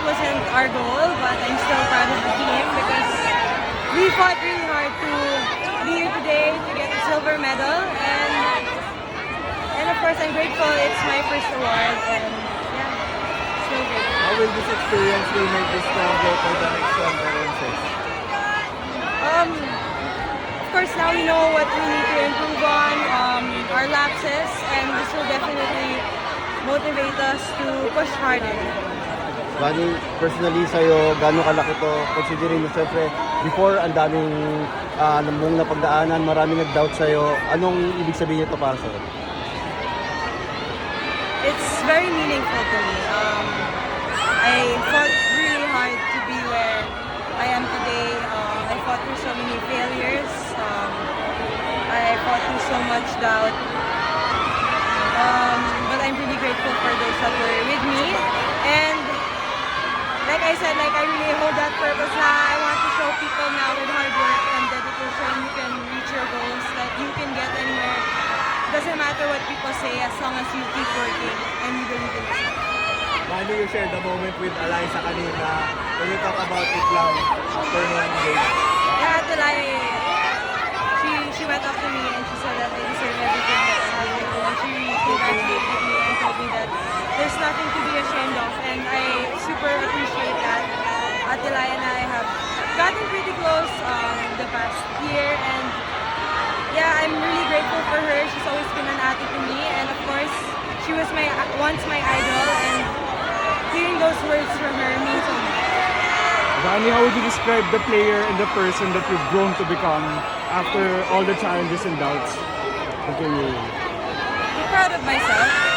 wasn't our goal, but I'm still proud of the team because we fought really hard to be here today to get a silver medal, and of course I'm grateful. It's my first award, and yeah, so grateful. How will this experience will make you stronger for the next conferences? Of course, now we know what we need to improve on, our lapses, and this will definitely motivate us to push harder. Bani, personally sa'yo, gano'ng kalaki to? Considering mo, siyempre, before, ang daming mong napagdaanan, maraming nag-doubt sa'yo. Anong ibig sabihin nito para sa'yo? It's very meaningful to me. I fought really hard to be where I am today. I fought through so many failures. I fought through so much doubt. But I'm really grateful for those that were with me. And like I said, I really hold that purpose na I want to show people now with hard work and dedication you can reach your goals, that you can get anywhere. Doesn't matter what people say as long as you keep working and you believe in yourself. Manu, you shared the moment with Eliza kanina when you talk about Iklang after one game. Yeah, at the she went up to me and she said that I deserve everything that's happening. And she really congratulated me and told me that there's nothing to be ashamed of. And I super appreciate that. At the and I have gotten pretty close the past year. And yeah, I'm really grateful for her. She's always been an ate to me. And of course, she was once my idol. And hearing those words from her means so much. Rani, how would you describe the player and the person that you've grown to become after all the challenges and doubts? Okay. I'm proud of myself.